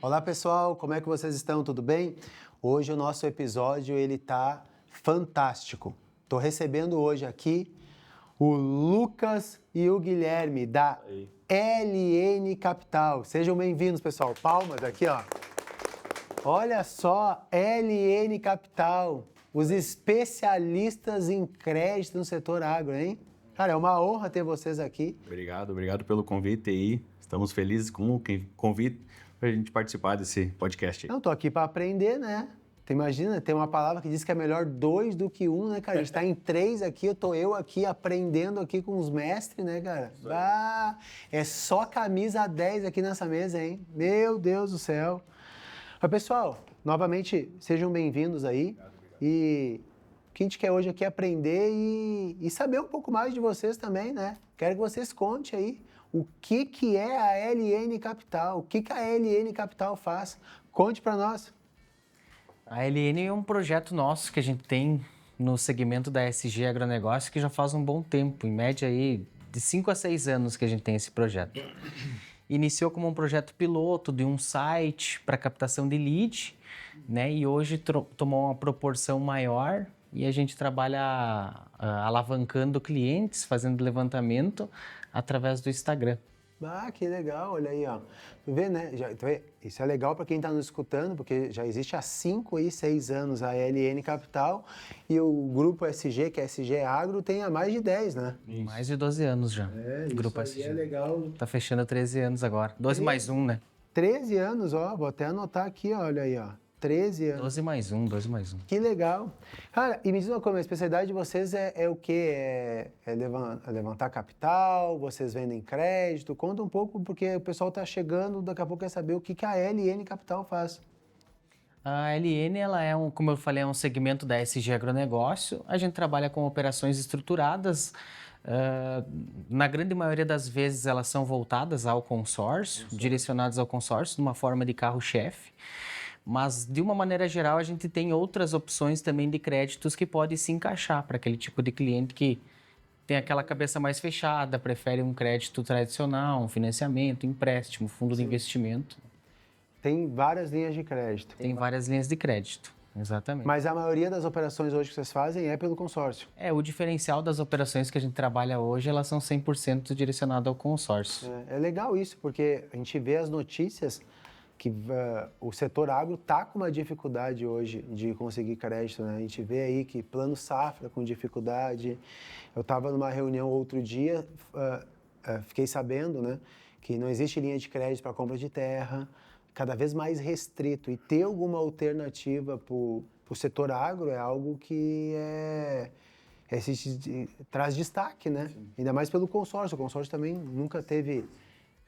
Olá pessoal, como é que vocês estão? Tudo bem? Hoje o nosso episódio ele tá fantástico. Estou recebendo hoje aqui o Lucas e o Guilherme da LN Capital. Sejam bem-vindos, pessoal. Palmas aqui, ó. Olha só, LN Capital, os especialistas em crédito no setor agro, hein? Cara, é uma honra ter vocês aqui. Obrigado pelo convite aí. Estamos felizes com o convite para a gente participar desse podcast aí. Não, tô aqui para aprender, né? Tu imagina, tem uma palavra que diz que é melhor dois do que um, né, cara? A gente tá em três aqui, eu aqui aprendendo aqui com os mestres, né, cara? Ah, é só camisa 10 aqui nessa mesa, hein? Meu Deus do céu. Mas, pessoal, novamente, sejam bem-vindos aí. E o que a gente quer hoje aqui é aprender e saber um pouco mais de vocês também, né? Quero que vocês contem aí o que é a LN Capital, o que a LN Capital faz. Conte para nós. A LN é um projeto nosso que a gente tem no segmento da SG Agronegócio que já faz um bom tempo, em média aí de 5 a 6 anos que a gente tem esse projeto. Iniciou como um projeto piloto de um site para captação de lead, né? E hoje tomou uma proporção maior e a gente trabalha alavancando clientes, fazendo levantamento através do Instagram. Ah, que legal, olha aí, ó. Tu vê, né? Tu vê? Isso é legal para quem está nos escutando, porque já existe há 5 e 6 anos a LN Capital e o grupo SG, que é SG Agro, tem há mais de 10, né? Isso. Mais de 12 anos já. É, Grupo isso aí SG. é legal. Tá fechando 13 anos agora. 12 mais 1, né? 13 anos, ó, vou até anotar aqui, olha aí, ó. 13 anos. 12 mais 1, 12 mais 1. Que legal. Cara, e me diz uma coisa, a especialidade de vocês é o quê? É levantar capital? Vocês vendem crédito? Conta um pouco, porque o pessoal está chegando, daqui a pouco quer saber o que a LN Capital faz. A LN, ela é como eu falei, é um segmento da SG Agronegócio. A gente trabalha com operações estruturadas. Na grande maioria das vezes, elas são voltadas ao consórcio, direcionadas ao consórcio, numa forma de carro-chefe. Mas, de uma maneira geral, a gente tem outras opções também de créditos que podem se encaixar para aquele tipo de cliente que tem aquela cabeça mais fechada, prefere um crédito tradicional, um financiamento, empréstimo, fundo de investimento. Tem várias linhas de crédito. Tem várias linhas de crédito, exatamente. Mas a maioria das operações hoje que vocês fazem é pelo consórcio. O diferencial das operações que a gente trabalha hoje, elas são 100% direcionadas ao consórcio. É legal isso, porque a gente vê as notícias que o setor agro está com uma dificuldade hoje de conseguir crédito, né? A gente vê aí que plano safra com dificuldade. Eu estava numa reunião outro dia, fiquei sabendo, né, que não existe linha de crédito para compra de terra, cada vez mais restrito. E ter alguma alternativa para o setor agro é algo que traz destaque, né? Sim. Ainda mais pelo consórcio. O consórcio também nunca teve...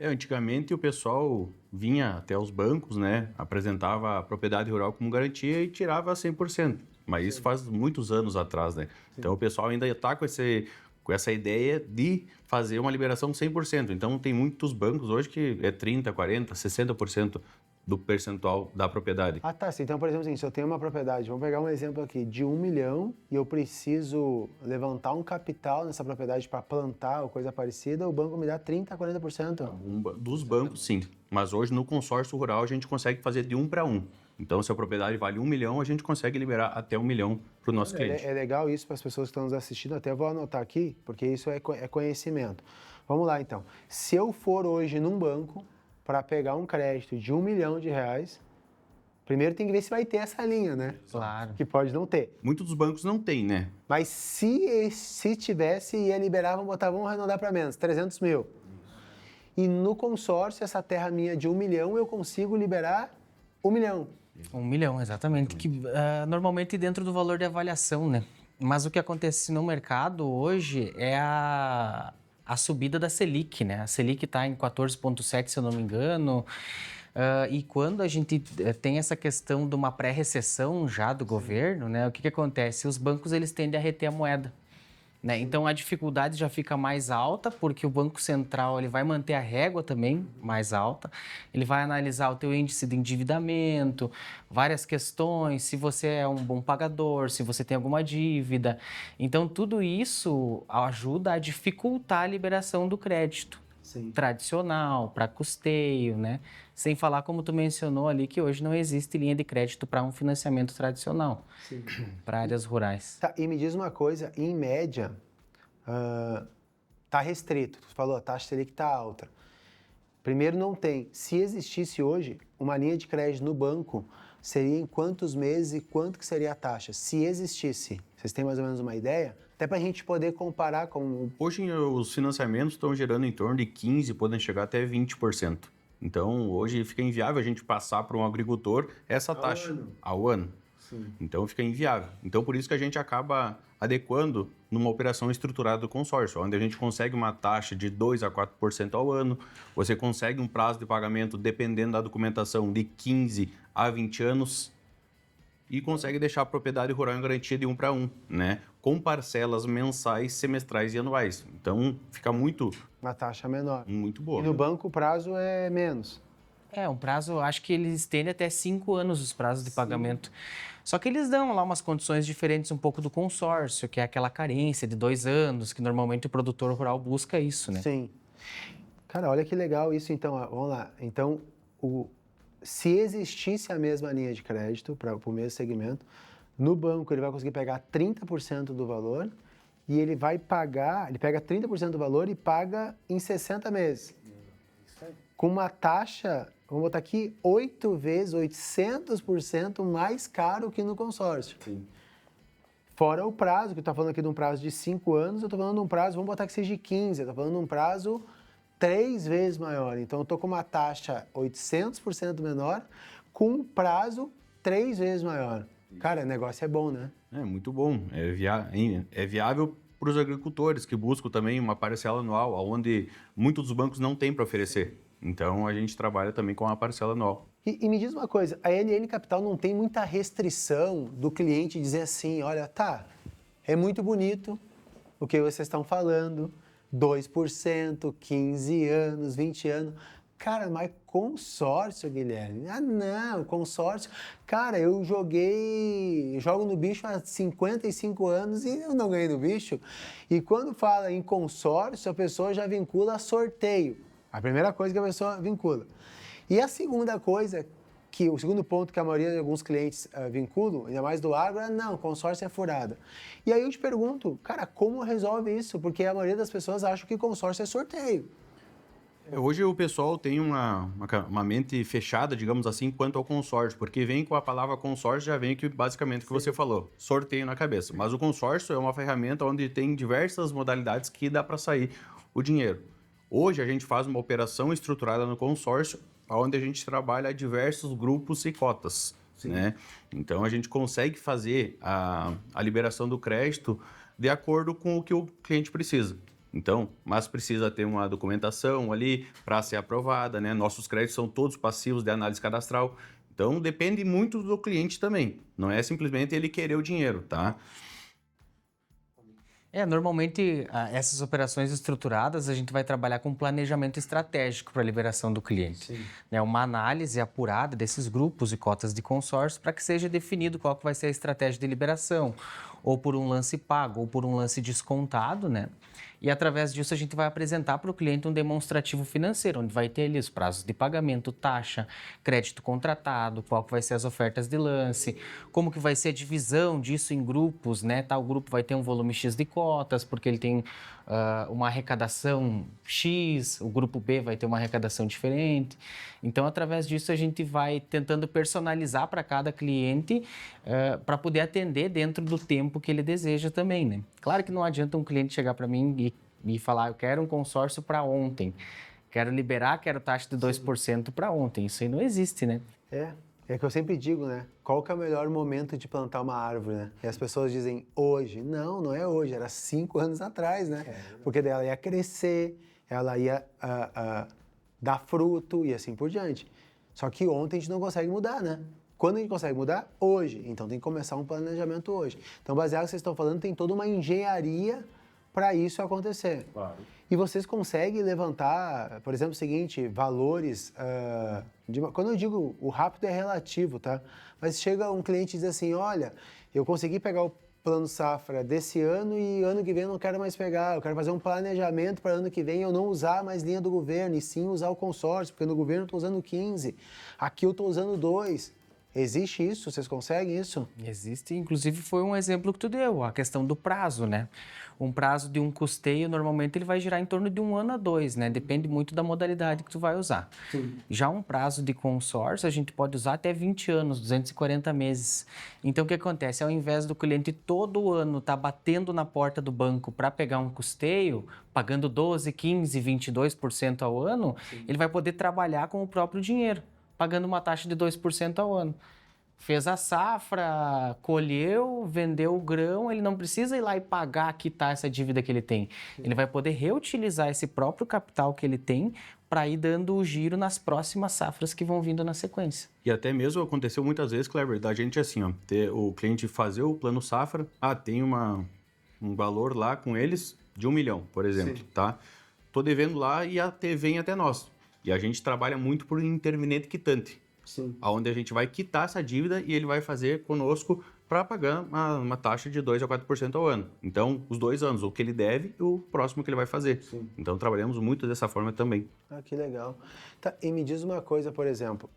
Antigamente o pessoal vinha até os bancos, né, apresentava a propriedade rural como garantia e tirava 100%. Mas isso faz muitos anos atrás, né? Sim. Então o pessoal ainda está com essa ideia de fazer uma liberação 100%. Então tem muitos bancos hoje que é 30%, 40%, 60% do percentual da propriedade. Ah, tá. Então, por exemplo, assim, se eu tenho uma propriedade, vamos pegar um exemplo aqui, de 1 milhão e eu preciso levantar um capital nessa propriedade para plantar ou coisa parecida, o banco me dá 30%, 40%? Dos bancos, sim. Mas hoje no consórcio rural a gente consegue fazer de 1 para 1. Então, se a propriedade vale 1 milhão, a gente consegue liberar até 1 milhão para o nosso cliente. É legal isso para as pessoas que estão nos assistindo, até vou anotar aqui, porque isso é conhecimento. Vamos lá, então. Se eu for hoje num banco para pegar um crédito de 1 milhão de reais, primeiro tem que ver se vai ter essa linha, né? Claro. Que pode não ter. Muitos dos bancos não têm, né? Mas se tivesse, ia liberar, vamos arredondar para menos, 300 mil. E no consórcio, essa terra minha de 1 milhão, eu consigo liberar 1 milhão. 1 milhão, exatamente. Que, normalmente dentro do valor de avaliação, né? Mas o que acontece no mercado hoje é a subida da Selic, né? A Selic está em 14,7, se eu não me engano. E quando a gente tem essa questão de uma pré-recessão já do governo, né? O que acontece? Os bancos eles tendem a reter a moeda. Né? Então a dificuldade já fica mais alta, porque o Banco Central ele vai manter a régua também mais alta, ele vai analisar o teu índice de endividamento, várias questões, se você é um bom pagador, se você tem alguma dívida. Então tudo isso ajuda a dificultar a liberação do crédito. Sim. tradicional, para custeio, né? Sem falar, como tu mencionou ali, que hoje não existe linha de crédito para um financiamento tradicional, Sim. para áreas rurais. Tá, e me diz uma coisa, em média, tá restrito. Tu falou, a taxa Selic tá alta. Primeiro, não tem. Se existisse hoje uma linha de crédito no banco, seria em quantos meses e quanto que seria a taxa? Se existisse. Vocês têm mais ou menos uma ideia? Até para a gente poder comparar com... Hoje os financiamentos estão gerando em torno de 15%, podem chegar até 20%. Então, hoje fica inviável a gente passar para um agricultor essa taxa ao ano. Sim. Então, fica inviável. Então, por isso que a gente acaba adequando numa operação estruturada do consórcio, onde a gente consegue uma taxa de 2% a 4% ao ano, você consegue um prazo de pagamento, dependendo da documentação, de 15 a 20 anos, e consegue deixar a propriedade rural em garantia de 1 para 1, né? Com parcelas mensais, semestrais e anuais. Então, fica muito Uma taxa menor. boa. E no banco o prazo é menos. Um prazo, acho que eles tendem até 5 anos os prazos de pagamento. Só que eles dão lá umas condições diferentes um pouco do consórcio, que é aquela carência de 2 anos, que normalmente o produtor rural busca isso, né? Sim. Cara, olha que legal isso, então. Vamos lá. Então, se existisse a mesma linha de crédito para o mesmo segmento, no banco ele vai conseguir pegar 30% do valor e ele vai pagar, ele pega 30% do valor e paga em 60 meses. Com uma taxa, vamos botar aqui, 8 vezes, 800% mais caro que no consórcio. Sim. Fora o prazo, que eu estou falando aqui de um prazo de 5 anos, eu estou falando de um prazo, vamos botar que seja de 15, eu estou falando de um prazo 3 vezes maior. Então, eu estou com uma taxa 800% menor, com um prazo 3 vezes maior. Cara, o negócio é bom, né? É muito bom. É viável para os agricultores que buscam também uma parcela anual, onde muitos dos bancos não têm para oferecer. Então, a gente trabalha também com a parcela anual. E me diz uma coisa, a LN Capital não tem muita restrição do cliente dizer assim, olha, tá, é muito bonito o que vocês estão falando, 2%, 15 anos, 20 anos. Cara, mas consórcio, Guilherme? Ah, não, consórcio. Cara, eu jogo no bicho há 55 anos e eu não ganhei no bicho. E quando fala em consórcio, a pessoa já vincula a sorteio. A primeira coisa que a pessoa vincula. E a segunda coisa, o segundo ponto que a maioria de alguns clientes vinculam, ainda mais do agro, é não, consórcio é furada. E aí eu te pergunto, cara, como resolve isso? Porque a maioria das pessoas acha que consórcio é sorteio. Hoje o pessoal tem uma mente fechada, digamos assim, quanto ao consórcio, porque vem com a palavra consórcio, já vem que basicamente o que você falou, sorteio na cabeça. Mas o consórcio é uma ferramenta onde tem diversas modalidades que dá para sair o dinheiro. Hoje a gente faz uma operação estruturada no consórcio, onde a gente trabalha diversos grupos e cotas, né? Então a gente consegue fazer a liberação do crédito de acordo com o que o cliente precisa. Então, mas precisa ter uma documentação ali para ser aprovada, né? Nossos créditos são todos passivos de análise cadastral. Então, depende muito do cliente também. Não é simplesmente ele querer o dinheiro, tá? Normalmente essas operações estruturadas a gente vai trabalhar com planejamento estratégico para a liberação do cliente. Né? Uma análise apurada desses grupos e cotas de consórcio para que seja definido qual que vai ser a estratégia de liberação, ou por um lance pago, ou por um lance descontado, né? E através disso a gente vai apresentar para o cliente um demonstrativo financeiro, onde vai ter ali os prazos de pagamento, taxa, crédito contratado, qual que vai ser as ofertas de lance, como que vai ser a divisão disso em grupos, né? Tal grupo vai ter um volume X de cotas, porque ele tem uma arrecadação X, o grupo B vai ter uma arrecadação diferente. Então, através disso, a gente vai tentando personalizar para cada cliente para poder atender dentro do tempo que ele deseja também, né? Claro que não adianta um cliente chegar para mim e falar, eu quero um consórcio para ontem, quero liberar, quero taxa de 2% para ontem. Isso aí não existe, né? É que eu sempre digo, né? Qual que é o melhor momento de plantar uma árvore, né? E as pessoas dizem, hoje. Não, não é hoje, era 5 anos atrás, né? Porque daí ela ia crescer, ela ia dar fruto e assim por diante. Só que ontem a gente não consegue mudar, né? Quando a gente consegue mudar? Hoje. Então tem que começar um planejamento hoje. Então, baseado no que vocês estão falando, tem toda uma engenharia para isso acontecer. Claro. E vocês conseguem levantar, por exemplo, o seguinte, valores... quando eu digo o rápido é relativo, tá? Mas chega um cliente e diz assim, olha, eu consegui pegar plano safra desse ano e ano que vem eu não quero mais pegar. Eu quero fazer um planejamento para ano que vem eu não usar mais linha do governo e sim usar o consórcio, porque no governo eu estou usando 15, aqui eu estou usando 2. Existe isso? Vocês conseguem isso? Existe, inclusive foi um exemplo que tu deu, a questão do prazo, né? Um prazo de um custeio, normalmente ele vai girar em torno de 1 ano a 2, né? Depende muito da modalidade que tu vai usar. Sim. Já um prazo de consórcio, a gente pode usar até 20 anos, 240 meses. Então, o que acontece? Ao invés do cliente todo ano estar batendo na porta do banco para pegar um custeio, pagando 12, 15, 22% ao ano, sim, ele vai poder trabalhar com o próprio dinheiro, pagando uma taxa de 2% ao ano. Fez a safra, colheu, vendeu o grão, ele não precisa ir lá e pagar, quitar essa dívida que ele tem. Ele vai poder reutilizar esse próprio capital que ele tem para ir dando o giro nas próximas safras que vão vindo na sequência. E até mesmo aconteceu muitas vezes, Kleber, da gente assim, ó, ter o cliente fazer o plano safra, tem um valor lá com eles de 1 milhão, por exemplo, sim, tá? Tô devendo lá e vem até nós. E a gente trabalha muito por interveniente quitante. Sim. Onde a gente vai quitar essa dívida e ele vai fazer conosco para pagar uma taxa de 2% a 4% ao ano. Então, os 2 anos, o que ele deve e o próximo que ele vai fazer. Sim. Então, trabalhamos muito dessa forma também. Que legal. Tá, e me diz uma coisa, por exemplo,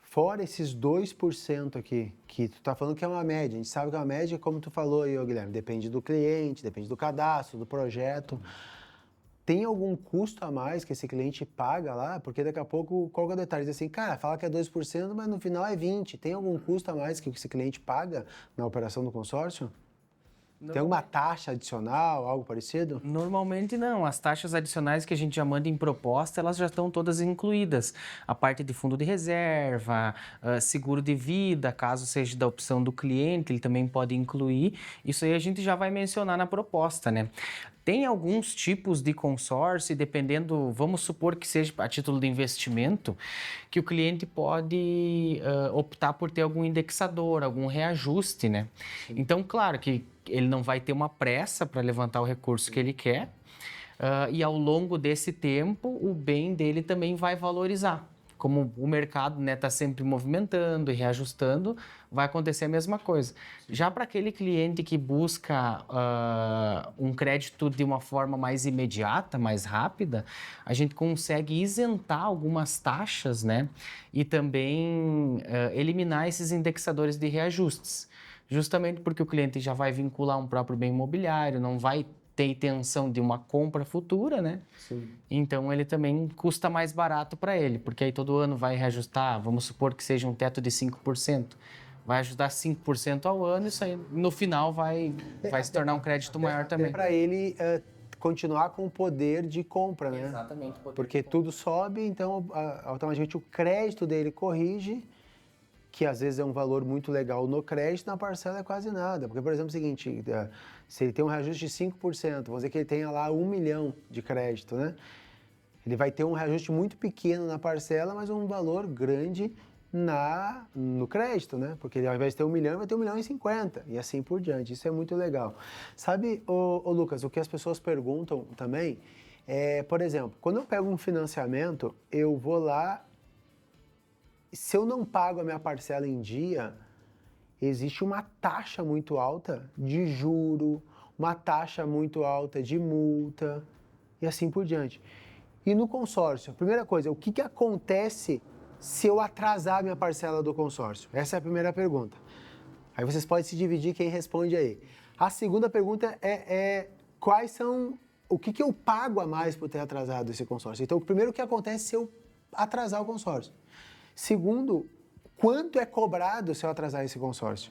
fora esses 2% aqui, que tu tá falando que é uma média, a gente sabe que é uma média, como tu falou aí, Guilherme, depende do cliente, depende do cadastro, do projeto. Tem algum custo a mais que esse cliente paga lá? Porque daqui a pouco, qual que é o detalhe? Diz assim, cara, fala que é 2%, mas no final é 20%. Tem algum custo a mais que esse cliente paga na operação do consórcio? Tem alguma taxa adicional, algo parecido? Normalmente não. As taxas adicionais que a gente já manda em proposta, elas já estão todas incluídas. A parte de fundo de reserva, seguro de vida, caso seja da opção do cliente, ele também pode incluir. Isso aí a gente já vai mencionar na proposta, né? Tem alguns tipos de consórcio, e dependendo, vamos supor que seja a título de investimento, que o cliente pode optar por ter algum indexador, algum reajuste, né? Sim. Então, claro que ele não vai ter uma pressa para levantar o recurso que ele quer, e ao longo desse tempo, o bem dele também vai valorizar. Como o mercado está sempre movimentando e reajustando, vai acontecer a mesma coisa. Já para aquele cliente que busca um crédito de uma forma mais imediata, mais rápida, a gente consegue isentar algumas taxas, né? E também eliminar esses indexadores de reajustes. Justamente porque o cliente já vai vincular um próprio bem imobiliário, não vai ter intenção de uma compra futura, né? Sim. Então, ele também custa mais barato para ele, porque aí todo ano vai reajustar, vamos supor que seja um teto de 5%. Vai ajudar 5% ao ano, isso aí no final vai se tornar um crédito maior também. Para ele continuar com o poder de compra, né? Exatamente. Porque tudo sobe, então automaticamente o crédito dele corrige, que às vezes é um valor muito legal no crédito, na parcela é quase nada. Porque, por exemplo, é o seguinte, se ele tem um reajuste de 5%, vamos dizer que ele tenha lá 1 milhão de crédito, né? Ele vai ter um reajuste muito pequeno na parcela, mas um valor grande no crédito, né? Porque ele, ao invés de ter 1 milhão, vai ter 1,50 milhão e assim por diante. Isso é muito legal. Sabe, ô Lucas, o que as pessoas perguntam também é, por exemplo, quando eu pego um financiamento, eu vou lá, se eu não pago a minha parcela em dia, existe uma taxa muito alta de juro, uma taxa muito alta de multa e assim por diante. E no consórcio, a primeira coisa, o que acontece se eu atrasar a minha parcela do consórcio? Essa é a primeira pergunta. Aí vocês podem se dividir quem responde aí. A segunda pergunta quais são, o que eu pago a mais por ter atrasado esse consórcio? Então, primeiro, o que acontece se eu atrasar o consórcio? Segundo, quanto é cobrado se eu atrasar esse consórcio?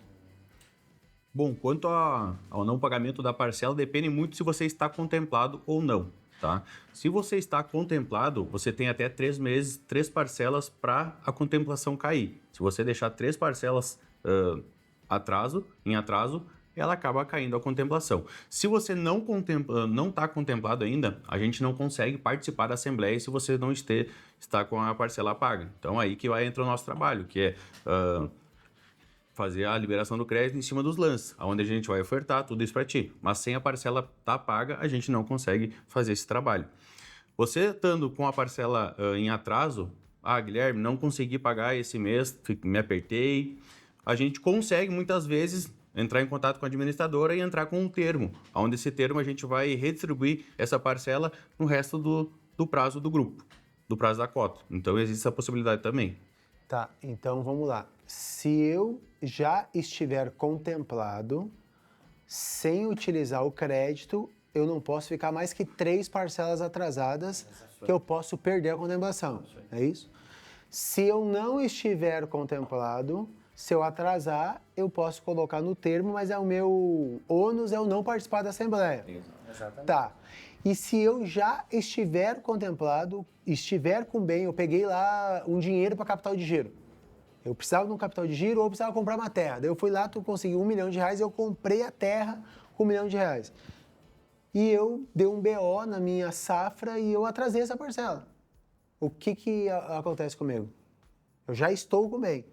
Bom, quanto ao não pagamento da parcela, depende muito se você está contemplado ou não, tá? Se você está contemplado, você tem até 3 meses, 3 parcelas para a contemplação cair. Se você deixar 3 parcelas em atraso, ela acaba caindo a contemplação. Se você não está contemplado ainda, a gente não consegue participar da assembleia se você não está com a parcela paga. Então, aí que vai entrar o nosso trabalho, que é fazer a liberação do crédito em cima dos lances, onde a gente vai ofertar tudo isso para ti. Mas sem a parcela estar paga, a gente não consegue fazer esse trabalho. Você estando com a parcela em atraso, Guilherme, não consegui pagar esse mês, me apertei, a gente consegue, muitas vezes, entrar em contato com a administradora e entrar com um termo, onde esse termo a gente vai redistribuir essa parcela no resto do prazo do grupo, do prazo da cota. Então, existe essa possibilidade também. Tá, então vamos lá. Se eu já estiver contemplado, sem utilizar o crédito, eu não posso ficar mais que 3 parcelas atrasadas que eu posso perder a contemplação. É isso? Se eu não estiver contemplado, se eu atrasar, eu posso colocar no termo, mas o meu ônus é eu não participar da Assembleia. Exatamente. Tá. E se eu já estiver contemplado, estiver com bem, eu peguei lá um dinheiro para capital de giro. Eu precisava de um capital de giro ou precisava comprar uma terra. Daí eu fui lá, tu conseguiu R$1 milhão, eu comprei a terra com R$1 milhão. E eu dei um BO na minha safra e eu atrasei essa parcela. O que acontece comigo? Eu já estou com bem.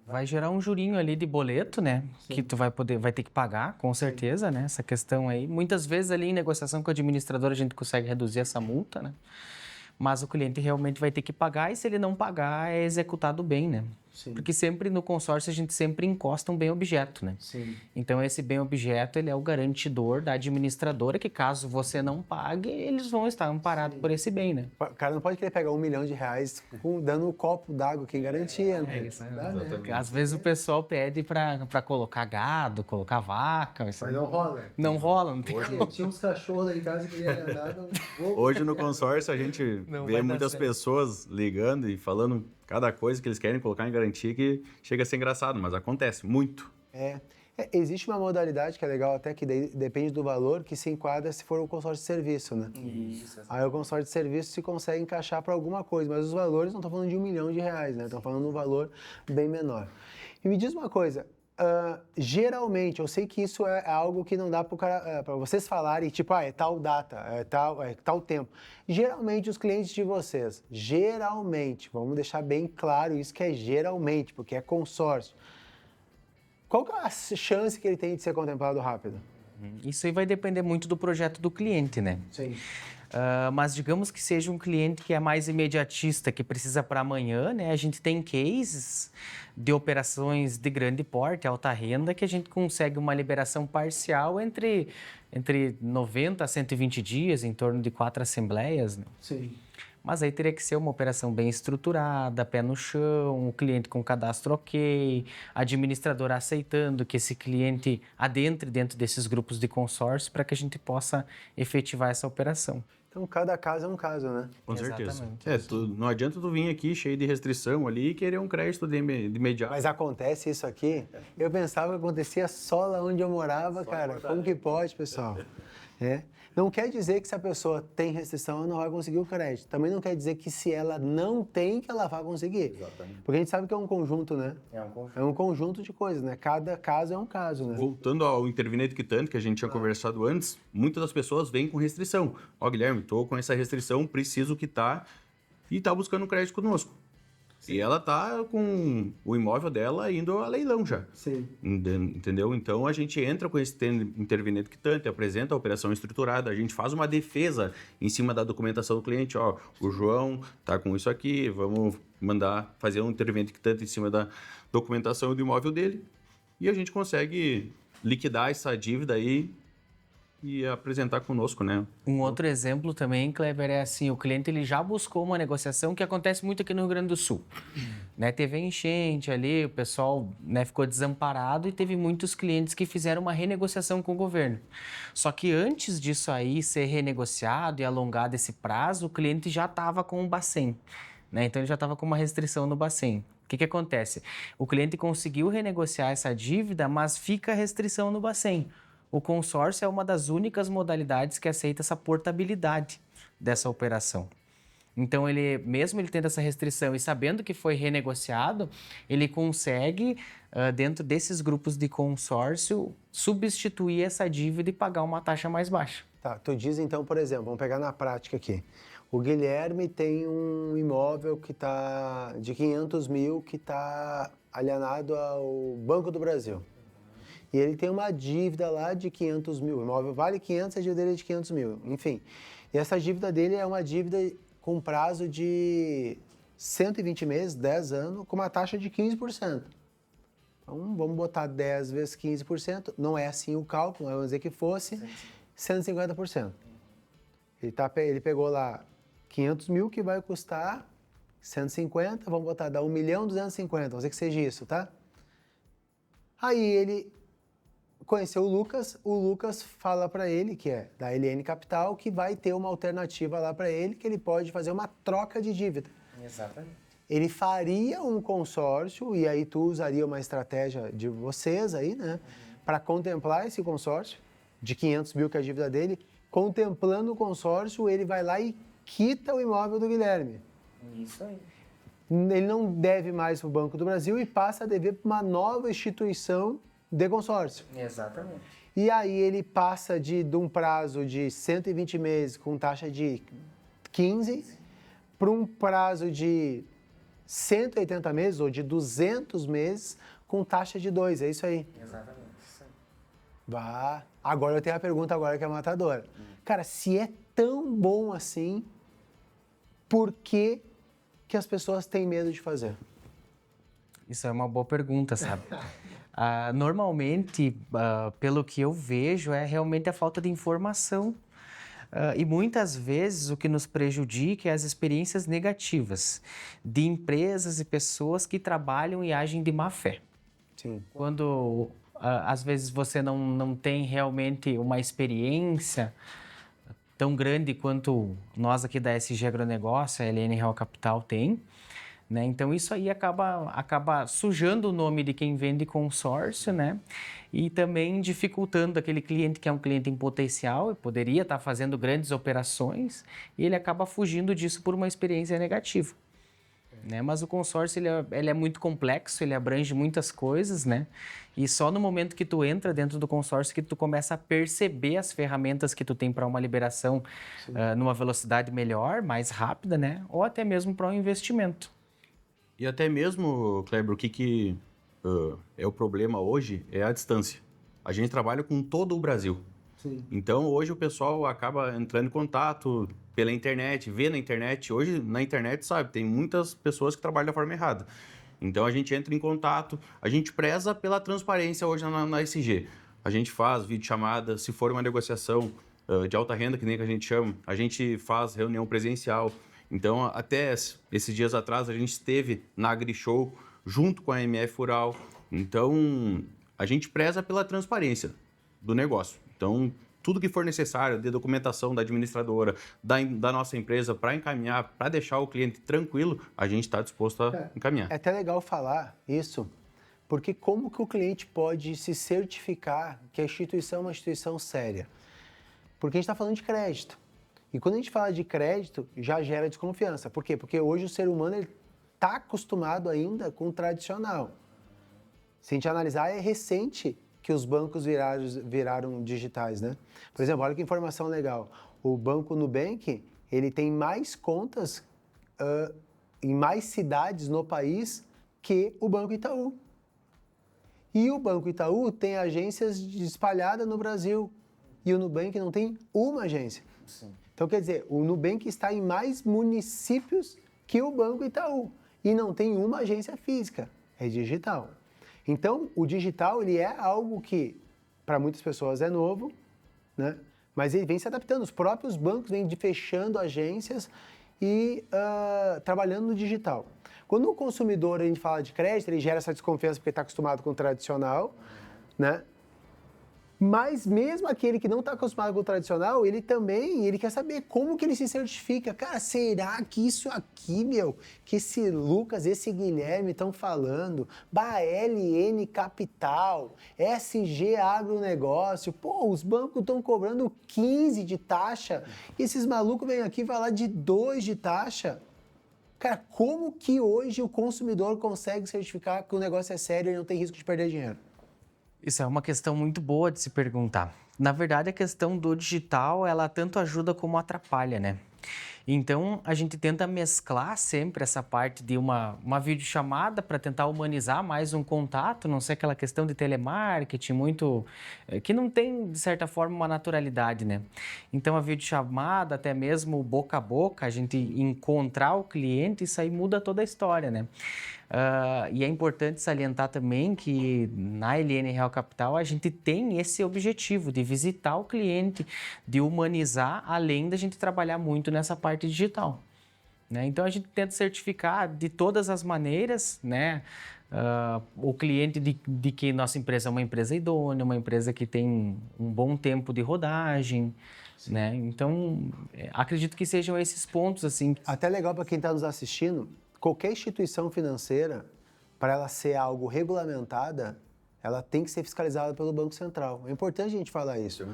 Vai gerar um jurinho ali de boleto, né? Sim. Que tu vai ter que pagar, com certeza, né? Essa questão aí. Muitas vezes ali em negociação com o administrador a gente consegue reduzir essa multa, né? Mas o cliente realmente vai ter que pagar e se ele não pagar é executado o bem, né? Sim. Porque sempre no consórcio a gente sempre encosta um bem objeto, né? Sim. Então esse bem objeto ele é o garantidor da administradora que caso você não pague, eles vão estar amparados por esse bem, né? O cara não pode querer pegar R$1 milhão dando um copo d'água que garantia, né? É isso, né? Dá, né? Às vezes o pessoal pede para colocar gado, colocar vaca. Isso Mas não rola. não rola, não tem Tinha uns cachorros lá em casa que queriam andar. Hoje no consórcio a gente Não vê vai dar muitas certo. pessoas ligando e falando cada coisa que eles querem colocar em garantia que chega a ser engraçado, mas acontece muito. Existe uma modalidade que é legal até, que depende do valor, que se enquadra se for o consórcio de serviço, né? Isso. Aí o consórcio de serviço se consegue encaixar para alguma coisa, mas os valores não estão falando de R$1 milhão, né? Estão falando de um valor bem menor. E me diz uma coisa, geralmente, eu sei que isso é algo que não dá para vocês falarem, tipo, é tal data, é tal tempo. Geralmente, os clientes de vocês, vamos deixar bem claro isso que é geralmente, porque é consórcio. Qual que é a chance que ele tem de ser contemplado rápido? Isso aí vai depender muito do projeto do cliente, né? Sim. Mas digamos que seja um cliente que é mais imediatista, que precisa para amanhã, né? A gente tem cases de operações de grande porte, alta renda, que a gente consegue uma liberação parcial entre 90 a 120 dias, em torno de 4 assembleias, né? Sim. Mas aí teria que ser uma operação bem estruturada, pé no chão, o cliente com cadastro ok, a administradora aceitando que esse cliente adentre dentro desses grupos de consórcio para que a gente possa efetivar essa operação. Então, cada caso é um caso, né? Com certeza. Exatamente. Não adianta tu vir aqui cheio de restrição ali e querer um crédito de imediato. Mas acontece isso aqui? Eu pensava que acontecia só lá onde eu morava, cara. Como que pode, pessoal? Não quer dizer que se a pessoa tem restrição, ela não vai conseguir o crédito. Também não quer dizer que se ela não tem, que ela vai conseguir. Exatamente. Porque a gente sabe que é um conjunto, né? É um conjunto de coisas, né? Cada caso é um caso, né? Voltando ao interveniente quitante que a gente tinha conversado antes, muitas das pessoas vêm com restrição. Guilherme, estou com essa restrição, preciso quitar e está buscando um crédito conosco. Sim. E ela está com o imóvel dela indo a leilão já. Sim. Entendeu? Então a gente entra com esse interveniente quitante, apresenta a operação estruturada, a gente faz uma defesa em cima da documentação do cliente. O João está com isso aqui, vamos mandar fazer um interveniente quitante em cima da documentação do imóvel dele e a gente consegue liquidar essa dívida aí e apresentar conosco, né? Um outro exemplo também, Kleber, é assim, o cliente ele já buscou uma negociação que acontece muito aqui no Rio Grande do Sul. Né? Teve a enchente ali, o pessoal, né, ficou desamparado e teve muitos clientes que fizeram uma renegociação com o governo. Só que antes disso aí ser renegociado e alongado esse prazo, o cliente já estava com o Bacen, né? Então ele já estava com uma restrição no Bacen. O que acontece? O cliente conseguiu renegociar essa dívida, mas fica a restrição no Bacen. O consórcio é uma das únicas modalidades que aceita essa portabilidade dessa operação. Então, mesmo ele tendo essa restrição e sabendo que foi renegociado, ele consegue, dentro desses grupos de consórcio, substituir essa dívida e pagar uma taxa mais baixa. Tá, tu diz então, por exemplo, vamos pegar na prática aqui. O Guilherme tem um imóvel que está de 500 mil que está alienado ao Banco do Brasil. E ele tem uma dívida lá de 500 mil. O imóvel vale 500, a dívida dele é de 500 mil. Enfim, e essa dívida dele é uma dívida com prazo de 120 meses, 10 anos, com uma taxa de 15%. Então, vamos botar 10 vezes 15%. Não é assim o cálculo, vamos dizer que fosse 150%. Ele pegou lá 500 mil, que vai custar 150, vamos botar, dá 1.250.000, vamos dizer que seja isso, tá? Aí ele conheceu o Lucas fala para ele, que é da LN Capital, que vai ter uma alternativa lá para ele, que ele pode fazer uma troca de dívida. Exatamente. Ele faria um consórcio, e aí tu usaria uma estratégia de vocês aí, né? Para contemplar esse consórcio de 500 mil, que é a dívida dele. Contemplando o consórcio, ele vai lá e quita o imóvel do Guilherme. Isso aí. Ele não deve mais para o Banco do Brasil e passa a dever para uma nova instituição de consórcio. Exatamente. E aí ele passa de um prazo de 120 meses com taxa de 15 para um prazo de 180 meses ou de 200 meses com taxa de 2. É isso aí. Exatamente. Isso aí. Vá. Agora eu tenho a pergunta agora que é matadora. Cara, se é tão bom assim, por que as pessoas têm medo de fazer? Isso é uma boa pergunta, sabe? Normalmente, pelo que eu vejo, é realmente a falta de informação. E muitas vezes o que nos prejudica é as experiências negativas de empresas e pessoas que trabalham e agem de má fé. Sim. Quando, às vezes, você não tem realmente uma experiência tão grande quanto nós aqui da SG Agronegócio, a LN Real Capital tem, né? Então, isso aí acaba sujando o nome de quem vende consórcio, né? E também dificultando aquele cliente que é um cliente em potencial e poderia estar fazendo grandes operações e ele acaba fugindo disso por uma experiência negativa. Né? Mas o consórcio ele é muito complexo, ele abrange muitas coisas, né? E só no momento que tu entra dentro do consórcio que tu começa a perceber as ferramentas que tu tem para uma liberação numa velocidade melhor, mais rápida, né? Ou até mesmo para um investimento. E até mesmo, Kleber, o que é o problema hoje é a distância. A gente trabalha com todo o Brasil. Sim. Então, hoje o pessoal acaba entrando em contato pela internet, vê na internet. Hoje, na internet, sabe, tem muitas pessoas que trabalham da forma errada. Então, a gente entra em contato, a gente preza pela transparência hoje na SG. A gente faz videochamada, se for uma negociação de alta renda, que nem que a gente chama, a gente faz reunião presencial. Então, até esses dias atrás, a gente esteve na AgriShow junto com a MF Rural. Então, a gente preza pela transparência do negócio. Então, tudo que for necessário de documentação da administradora, da nossa empresa, para encaminhar, para deixar o cliente tranquilo, a gente está disposto a encaminhar. É até legal falar isso, porque como que o cliente pode se certificar que a instituição é uma instituição séria? Porque a gente está falando de crédito. E quando a gente fala de crédito, já gera desconfiança. Por quê? Porque hoje o ser humano está acostumado ainda com o tradicional. Se a gente analisar, é recente que os bancos viraram digitais, né? Por exemplo, olha que informação legal. O Banco Nubank, ele tem mais contas em mais cidades no país que o Banco Itaú. E o Banco Itaú tem agências espalhadas no Brasil. E o Nubank não tem uma agência. Sim. Então, quer dizer, o Nubank está em mais municípios que o Banco Itaú. E não tem uma agência física, é digital. Então, o digital ele é algo que, para muitas pessoas, é novo, né? Mas ele vem se adaptando. Os próprios bancos vêm fechando agências e trabalhando no digital. Quando o consumidor, a gente fala de crédito, ele gera essa desconfiança porque está acostumado com o tradicional, né? Mas mesmo aquele que não está acostumado com o tradicional, ele quer saber como que ele se certifica. Cara, será que isso aqui, que esse Lucas, esse Guilherme estão falando, LN Capital, SG Agronegócio, os bancos estão cobrando 15 de taxa, e esses malucos vêm aqui falar de 2 de taxa. Cara, como que hoje o consumidor consegue certificar que o negócio é sério e não tem risco de perder dinheiro? Isso é uma questão muito boa de se perguntar. Na verdade, a questão do digital, ela tanto ajuda como atrapalha, né? Então, a gente tenta mesclar sempre essa parte de uma videochamada para tentar humanizar mais um contato, não ser aquela questão de telemarketing muito... que não tem, de certa forma, uma naturalidade, né? Então, a videochamada, até mesmo boca a boca, a gente encontrar o cliente, isso aí muda toda a história, né? E é importante salientar também que na LN Real Capital a gente tem esse objetivo de visitar o cliente, de humanizar, além da gente trabalhar muito nessa parte digital, né? Então a gente tenta certificar de todas as maneiras, né? O cliente de que nossa empresa é uma empresa idônea, uma empresa que tem um bom tempo de rodagem, né? Então acredito que sejam esses pontos assim. Até legal para quem está nos assistindo, qualquer instituição financeira, para ela ser algo regulamentada, ela tem que ser fiscalizada pelo Banco Central. É importante a gente falar isso,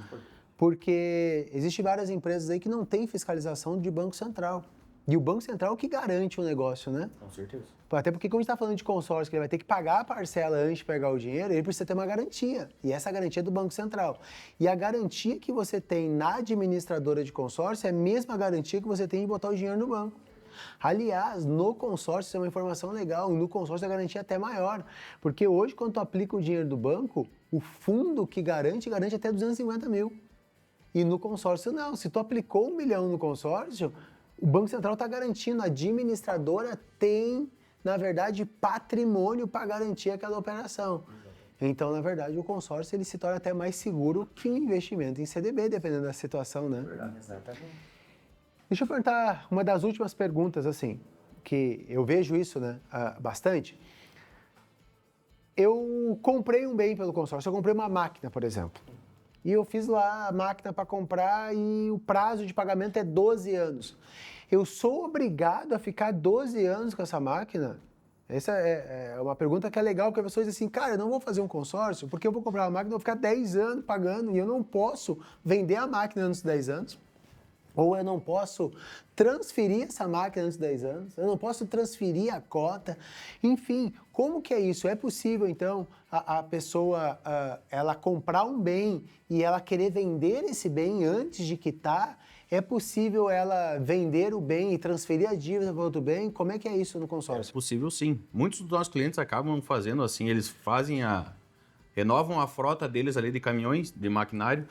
porque existem várias empresas aí que não têm fiscalização de Banco Central. E o Banco Central que garante o negócio, né? Com certeza. Até porque, como a gente está falando de consórcio, que ele vai ter que pagar a parcela antes de pegar o dinheiro, ele precisa ter uma garantia. E essa garantia é do Banco Central. E a garantia que você tem na administradora de consórcio é a mesma garantia que você tem de botar o dinheiro no banco. Aliás, no consórcio, isso é uma informação legal, no consórcio a garantia é até maior, porque hoje quando tu aplica o dinheiro do banco, o fundo que garante até 250 mil. E no consórcio não, se tu aplicou 1 milhão no consórcio, o Banco Central está garantindo, a administradora tem, na verdade, patrimônio para garantir aquela operação. Então, na verdade, o consórcio ele se torna até mais seguro que o investimento em CDB, dependendo da situação, né? Verdade, exatamente. Deixa eu perguntar uma das últimas perguntas, assim, que eu vejo isso, né, bastante. Eu comprei um bem pelo consórcio, eu comprei uma máquina, por exemplo. E eu fiz lá a máquina para comprar e o prazo de pagamento é 12 anos. Eu sou obrigado a ficar 12 anos com essa máquina? Essa é uma pergunta que é legal, porque a pessoa diz assim, cara, eu não vou fazer um consórcio porque eu vou comprar uma máquina e vou ficar 10 anos pagando e eu não posso vender a máquina antes de 10 anos. Ou eu não posso transferir essa máquina antes de 10 anos, eu não posso transferir a cota. Enfim, como que é isso? É possível, então, a pessoa ela comprar um bem e ela querer vender esse bem antes de quitar? É possível ela vender o bem e transferir a dívida para outro bem? Como é que é isso no consórcio? É possível, sim. Muitos dos nossos clientes acabam fazendo assim, eles fazem renovam a frota deles ali de caminhões, de maquinário,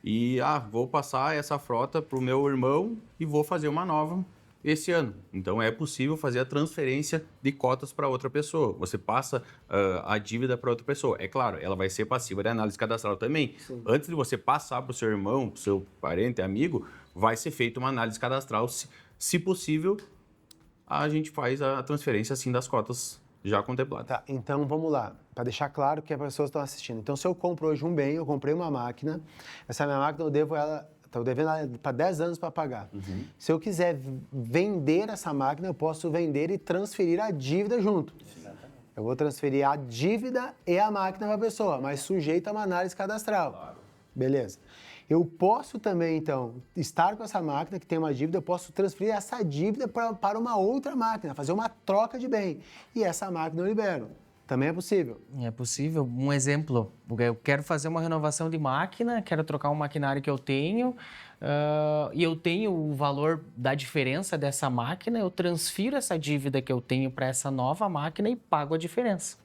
e vou passar essa frota para o meu irmão e vou fazer uma nova esse ano. Então é possível fazer a transferência de cotas para outra pessoa. Você passa a dívida para outra pessoa. É claro, ela vai ser passiva de análise cadastral também. Sim. Antes de você passar para o seu irmão, para o seu parente, amigo, vai ser feita uma análise cadastral. Se possível, a gente faz a transferência assim das cotas já contemplado. Tá, então vamos lá, para deixar claro que as pessoas estão assistindo. Então, se eu compro hoje um bem, eu comprei uma máquina, essa minha máquina eu devo ela, estou devendo ela para 10 anos para pagar. Uhum. Se eu quiser vender essa máquina, eu posso vender e transferir a dívida junto. Exatamente. Eu vou transferir a dívida e a máquina para a pessoa, mas sujeito a uma análise cadastral. Claro. Beleza. Eu posso também, então, estar com essa máquina que tem uma dívida, eu posso transferir essa dívida para uma outra máquina, fazer uma troca de bem. E essa máquina eu libero. Também é possível? É possível. Um exemplo, eu quero fazer uma renovação de máquina, quero trocar um maquinário que eu tenho, e eu tenho o valor da diferença dessa máquina, eu transfiro essa dívida que eu tenho para essa nova máquina e pago a diferença.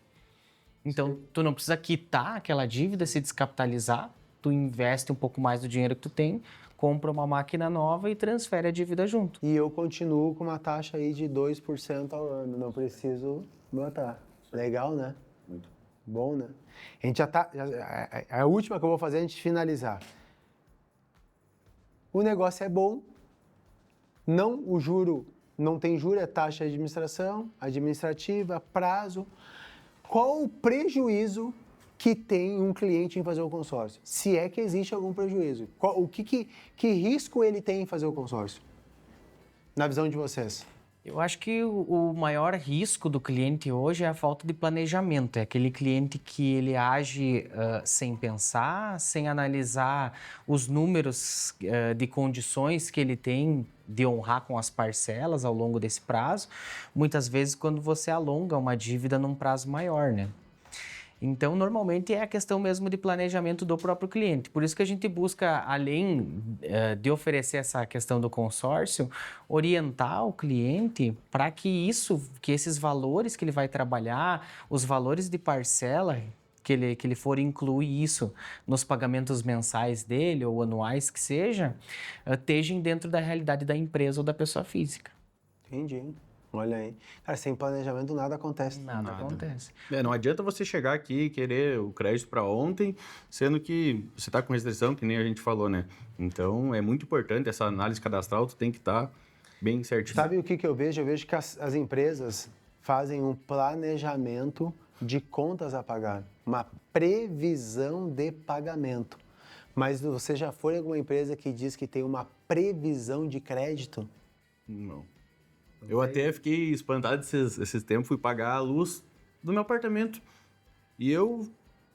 Então, sim, tu não precisa quitar aquela dívida, se descapitalizar, tu investe um pouco mais do dinheiro que tu tem, compra uma máquina nova e transfere a dívida junto. E eu continuo com uma taxa aí de 2% ao ano, não preciso botar. Legal, né? Muito. Bom, né? A gente já tá... A última que eu vou fazer é a gente finalizar. O negócio é bom, o juro, não tem juro, é taxa de administração, administrativa, prazo. Qual o prejuízo que tem um cliente em fazer o consórcio? Se é que existe algum prejuízo. Que risco ele tem em fazer o consórcio? Na visão de vocês? Eu acho que o maior risco do cliente hoje é a falta de planejamento. É aquele cliente que ele age sem pensar, sem analisar os números de condições que ele tem de honrar com as parcelas ao longo desse prazo. Muitas vezes, quando você alonga uma dívida num prazo maior, né? Então, normalmente é a questão mesmo de planejamento do próprio cliente. Por isso que a gente busca, além de oferecer essa questão do consórcio, orientar o cliente para que esses valores que ele vai trabalhar, os valores de parcela, que ele for incluir isso nos pagamentos mensais dele ou anuais que seja, estejam dentro da realidade da empresa ou da pessoa física. Entendi. Olha aí. Cara, sem planejamento nada acontece. Nada acontece. Não adianta você chegar aqui e querer o crédito para ontem, sendo que você está com restrição, que nem a gente falou, né? Então, é muito importante essa análise cadastral, tu tem que estar bem certinho. Sabe o que eu vejo? Eu vejo que as empresas fazem um planejamento de contas a pagar, uma previsão de pagamento. Mas você já foi em alguma empresa que diz que tem uma previsão de crédito? Não. Eu até fiquei espantado esses tempos, fui pagar a luz do meu apartamento. E eu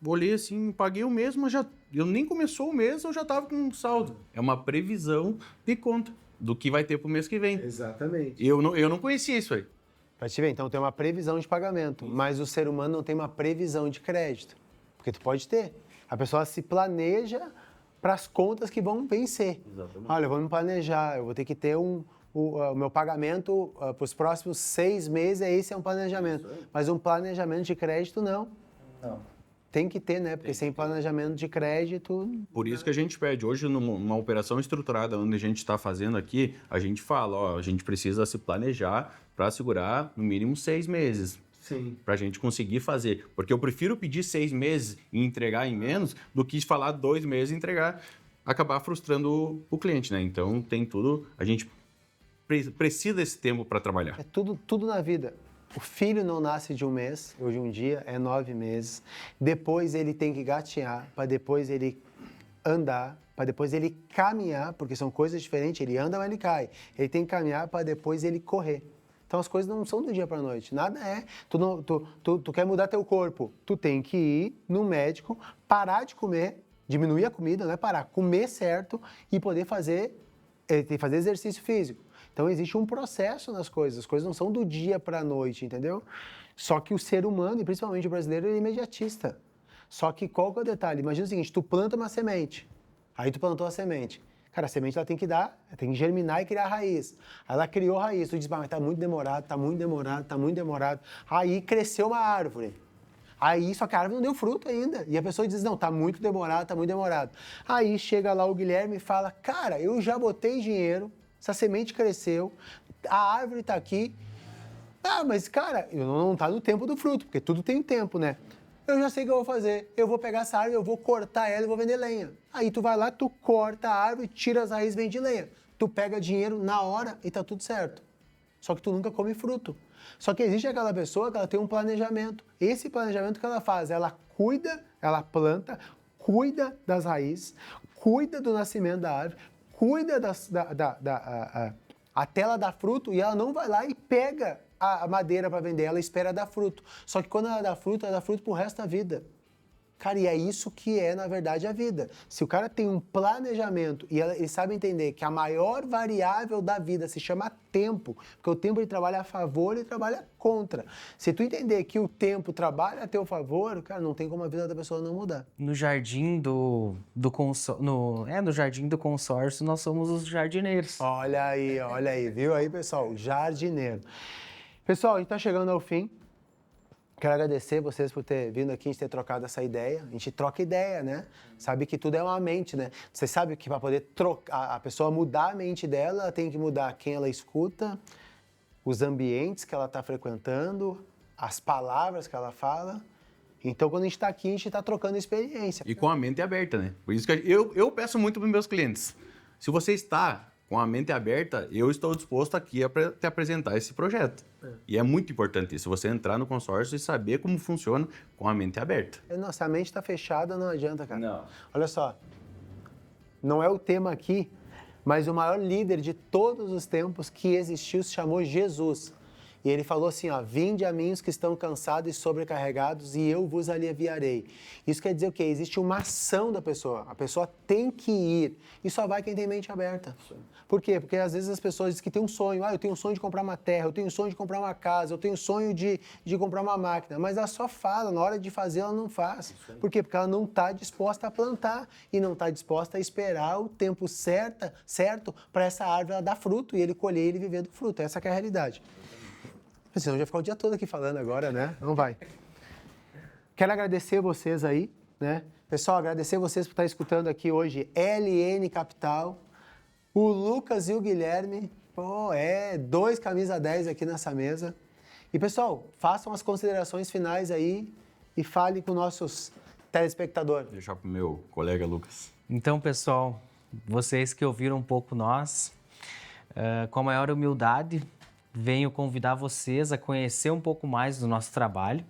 olhei assim, paguei o mês, mas eu nem começou o mês, eu já estava com um saldo. É uma previsão de conta do que vai ter pro mês que vem. Exatamente. Eu não conhecia isso aí. Pra te ver, então tem uma previsão de pagamento, mas o ser humano não tem uma previsão de crédito. Porque tu pode ter. A pessoa se planeja para as contas que vão vencer. Exatamente. Olha, eu vou me planejar, eu vou ter que ter o meu pagamento para os próximos 6 meses, esse é um planejamento. Mas um planejamento de crédito, não. Não. Tem que ter, né? Porque sem planejamento de crédito... Por isso que a gente pede. Hoje, numa operação estruturada onde a gente está fazendo aqui, a gente fala, ó, a gente precisa se planejar para segurar no mínimo 6 meses. Sim. Pra gente conseguir fazer. Porque eu prefiro pedir 6 meses e entregar em menos do que falar 2 meses e entregar, acabar frustrando o cliente, né? Então, tem tudo... A gente precisa desse tempo para trabalhar. É tudo na vida. O filho não nasce de um mês ou de um dia, é 9 meses. Depois ele tem que gatinhar, para depois ele andar, para depois ele caminhar, porque são coisas diferentes. Ele anda, mas ele cai. Ele tem que caminhar para depois ele correr. Então as coisas não são do dia para a noite. Nada é. Tu quer mudar teu corpo, tu tem que ir no médico, parar de comer, diminuir a comida, não é parar, comer certo e poder fazer exercício físico. Então, existe um processo nas coisas. As coisas não são do dia para a noite, entendeu? Só que o ser humano, e principalmente o brasileiro, ele é imediatista. Só que qual que é o detalhe? Imagina o seguinte, tu planta uma semente. Aí tu plantou a semente. Cara, a semente ela tem que germinar e criar raiz. Aí ela criou raiz. Tu diz, mas tá muito demorado, tá muito demorado, tá muito demorado. Aí cresceu uma árvore. Aí, só que a árvore não deu fruto ainda. E a pessoa diz, não, tá muito demorado, tá muito demorado. Aí chega lá o Guilherme e fala, cara, eu já botei dinheiro, essa semente cresceu, a árvore está aqui. Ah, mas, cara, não está no tempo do fruto, porque tudo tem tempo, né? Eu já sei o que eu vou fazer. Eu vou pegar essa árvore, eu vou cortar ela e vou vender lenha. Aí tu vai lá, tu corta a árvore, tira as raízes e vende lenha. Tu pega dinheiro na hora e tá tudo certo. Só que tu nunca come fruto. Só que existe aquela pessoa que ela tem um planejamento. Esse planejamento que ela faz, ela cuida, ela planta, cuida das raízes, cuida do nascimento da árvore, cuida até ela dar fruto e ela não vai lá e pega a madeira para vender, ela espera dar fruto. Só que quando ela dá fruto pro resto da vida. Cara, e é isso que é, na verdade, a vida. Se o cara tem um planejamento e ele sabe entender que a maior variável da vida se chama tempo, porque o tempo ele trabalha a favor e trabalha contra. Se tu entender que o tempo trabalha a teu favor, cara, não tem como a vida da pessoa não mudar. No jardim do consórcio, nós somos os jardineiros. Olha aí, viu aí, pessoal? Jardineiro. Pessoal, a gente tá chegando ao fim. Quero agradecer vocês por ter vindo aqui, a gente ter trocado essa ideia. A gente troca ideia, né? Sabe que tudo é uma mente, né? Você sabe que para poder trocar, a pessoa mudar a mente dela, ela tem que mudar quem ela escuta, os ambientes que ela está frequentando, as palavras que ela fala. Então, quando a gente está aqui, a gente está trocando experiência. E com a mente aberta, né? Por isso que eu peço muito para os meus clientes. Se você está com a mente aberta, eu estou disposto aqui a te apresentar esse projeto. E é muito importante isso, você entrar no consórcio e saber como funciona com a mente aberta. Nossa, a mente está fechada, não adianta, cara. Não. Olha só, não é o tema aqui, mas o maior líder de todos os tempos que existiu se chamou Jesus. E ele falou assim, ó, vinde a mim os que estão cansados e sobrecarregados e eu vos aliviarei. Isso quer dizer o quê? Existe uma ação da pessoa. A pessoa tem que ir. E só vai quem tem mente aberta. Por quê? Porque às vezes as pessoas dizem que tem um sonho. Ah, eu tenho um sonho de comprar uma terra, eu tenho um sonho de comprar uma casa, eu tenho um sonho de comprar uma máquina. Mas ela só fala, na hora de fazer ela não faz. Por quê? Porque ela não está disposta a plantar e não está disposta a esperar o tempo certo para essa árvore ela dar fruto e ele colher e ele viver do fruto. Essa que é a realidade. Senão eu já ficar o dia todo aqui falando agora, né? Não vai. Quero agradecer vocês aí, né? Pessoal, agradecer vocês por estar escutando aqui hoje LN Capital. O Lucas e o Guilherme, dois camisa 10 aqui nessa mesa. E, pessoal, façam as considerações finais aí e falem com nossos telespectadores. Vou deixar pro meu colega Lucas. Então, pessoal, vocês que ouviram um pouco nós, com a maior humildade, venho convidar vocês a conhecer um pouco mais do nosso trabalho,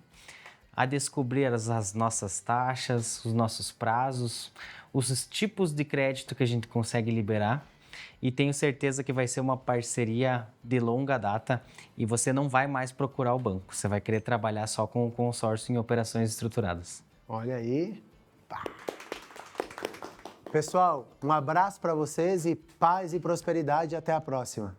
a descobrir as nossas taxas, os nossos prazos, os tipos de crédito que a gente consegue liberar. E tenho certeza que vai ser uma parceria de longa data e você não vai mais procurar o banco. Você vai querer trabalhar só com o consórcio em operações estruturadas. Olha aí. Pá. Pessoal, um abraço para vocês e paz e prosperidade. Até a próxima.